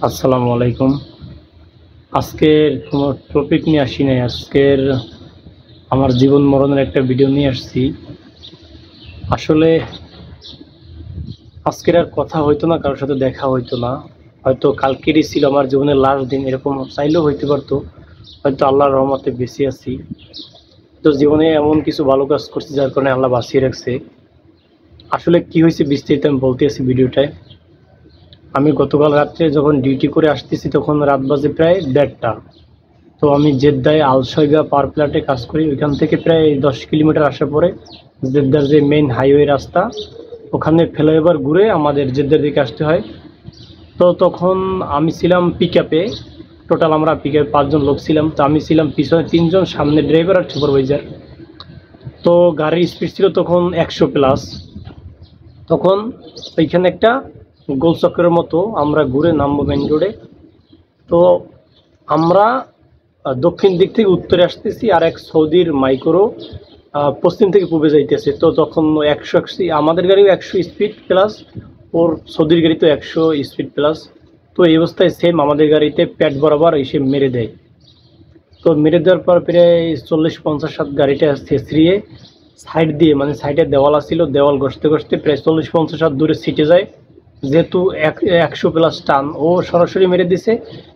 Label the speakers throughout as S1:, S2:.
S1: আসসালামু আলাইকুম। আজকের কোনো টপিক নিয়ে আসি নাই। আজকের আমার জীবন মরণের একটা ভিডিও নিয়ে আসছি। আসলে আজকের আর কথা হইতো না, কারোর সাথে দেখা হইতো না। হয়তো কালকেরই ছিল আমার জীবনের লাস্ট দিন, এরকম চাইলেও হইতে পারতো। হয়তো আল্লাহর রহমতে বেঁচে আছি, তো জীবনে এমন কিছু ভালো কাজ করছি যার কারণে আল্লাহ বাঁচিয়ে রাখছে। আসলে কি হয়েছে বিস্তারিত আমি বলতে আছি ভিডিওটায়। আমি গতকাল রাত্রে যখন ডিউটি করে আসতেছি তখন রাত বাজে প্রায় 1:30টা। তো আমি জেদ্দায় আলশাইবা পাওয়ার প্ল্যান্টে কাজ করি। ওইখান থেকে প্রায় 10 কিলোমিটার আসার পরে জেদ্দার যে মেইন হাইওয়ে রাস্তা, ওখানে ফ্লাইওভার ঘুরে আমাদের জেদ্দার দিকে আসতে হয়। তো তখন আমি ছিলাম পিক আপে। টোটাল আমরা পিক আপে 5 জন লোক ছিলাম। তো আমি ছিলাম পিছনে 3 জন, সামনে ড্রাইভার আর সুপারভাইজার। তো গাড়ির স্পিড ছিল তখন 100+। তখন ওইখানে একটা গোলচক্রের মতো আমরা ঘুরে নামবো মেইন রোডে। তো আমরা দক্ষিণ দিক থেকে উত্তরে আসতেছি, আর এক সৌদির মাইক্রো পশ্চিম থেকে পূবে যাইতেছে। তো তখন 100 আমাদের গাড়িও 100 স্পিড+, ওর সৌদির গাড়ি তো 100 স্পিড+। তো এই অবস্থায় সেম আমাদের গাড়িতে প্যাড বরাবর এসে মেরে দেয়। তো মেরে দেওয়ার পর প্রায় 40-50 গাড়িটা ছেঁচড়িয়ে সাইড দিয়ে, মানে সাইডে দেওয়াল আসছিল, দেওয়াল ঘষতে ঘষতে প্রায় 40-50 দূরে ছিটে যায়। যেহেতু 100+ টান, ও সরাসরি মেরে দিছে,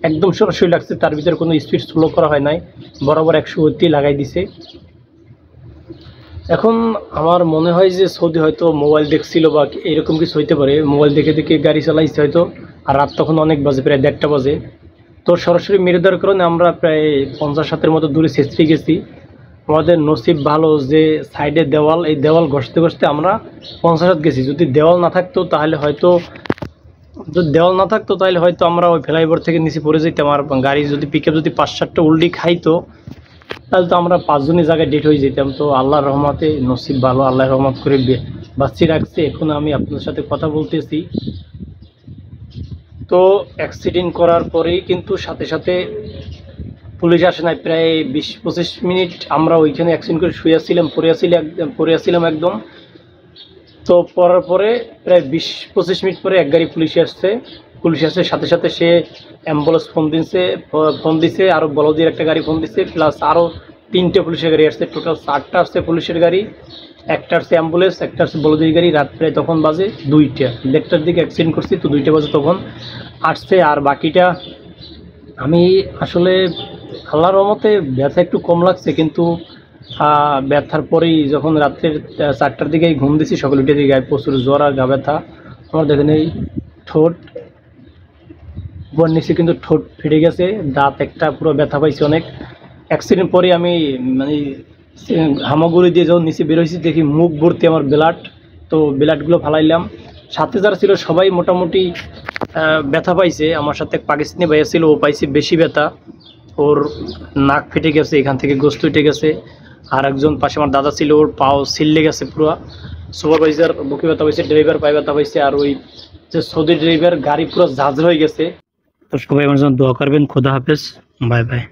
S1: একদম সরাসরি লাগছে। তার ভিতরে কোনো স্পিড স্লো করা হয় নাই, বরাবর 100 লাগাই দিছে। এখন আমার মনে হয় যে সৌদি হয়তো মোবাইল দেখছিল বা এরকম কিছু হইতে পারে, মোবাইল দেখে দেখে গাড়ি চালাইছে হয়তো। আর রাত তখন অনেক বাজে, প্রায় 1:30টা বাজে। তো সরাসরি মেরে দেওয়ার কারণে আমরা প্রায় 50-60 মতো দূরে ছেঁচড়ে গেছি। আমাদের নসিব ভালো যে সাইডে দেওয়াল, এই দেওয়াল ঘষতে ঘষতে আমরা 50 গেছি। যদি দেওয়াল না থাকতো তাহলে হয়তো আমরা ওই ফ্লাইওভার থেকে নিচে পড়ে যেতাম। আর গাড়ি যদি পিকআপ যদি 5-7টা উল্টি খাইতো তাহলে তো আমরা 5 জনের জায়গায় ডেট হয়ে যেতাম। তো আল্লাহর রহমতে নসিব ভালো, আল্লাহর রহমত করে বাঁচিয়ে রাখছে। এখন আমি আপনার সাথে কথা বলতেছি। তো অ্যাক্সিডেন্ট করার পরেই কিন্তু সাথে সাথে পুলিশ আসে নাই। প্রায় 20-25 মিনিট আমরা ওইখানে অ্যাক্সিডেন্ট করে পড়ে আসছিলাম একদম। তো পড়ার পরে প্রায় 20-25 মিনিট পরে এক গাড়ি পুলিশ আসছে। সাথে সাথে সে অ্যাম্বুলেন্স ফোন দিছে, আরও বলদির একটা গাড়ি ফোন দিছে, প্লাস আরও 3টে পুলিশের গাড়ি আসছে। টোটাল 4টা আসছে পুলিশের গাড়ি, একটা আসছে অ্যাম্বুলেন্স, একটা আসছে বলদির গাড়ি। রাত প্রায় তখন বাজে 2টা, 1:30টার দিকে অ্যাক্সিডেন্ট করছি। তো 2টা বাজে তখন আসছে। আর বাকিটা আমি আসলে আল্লাহর রহমতে ব্যথা একটু কম লাগছে, কিন্তু ব্যথার পরেই যখন রাত্রের 4টার দিকে ঘুম দিছি, সকাল উঠে দিকে গায়ে প্রচুর জ্বর আর গা ব্যথা। আমার দেখেন এই ঠোঁট উপর নিচে কিন্তু ঠোঁট ফেটে গেছে, দাঁত একটা পুরো ব্যথা পাইছে অনেক। অ্যাক্সিডেন্ট পরে আমি মানে হামাগুড়ি দিয়ে যখন নিচে বেরোইছি দেখি মুখ ভর্তি আমার ব্লাড। তো ব্লাডগুলো ফালাইলাম। সাথে যারা ছিল সবাই মোটামুটি ব্যথা পাইছে। আমার সাথে এক পাকিস্তানি ভাইয়া ছিল, ও পাইছে বেশি ব্যথা, ওর নাক ফেটে গেছে, এখান থেকে গোস্ত উঠে গেছে। আর একজন পাশে আমার দাদা ছিল, ওর পাও ছিলে গেছে পুরো। সুপারভাইজার বুকে ব্যথা পাইছে, ড্রাইভার পায়ে ব্যথা পাইছে, আর ওই যে সৌদি ড্রাইভার গাড়ি পুরো ঝাঁঝরা হয়ে গেছে। তো সবাই আমার জন্য দোয়া করবেন। খোদা হাফেজ, বাই বাই।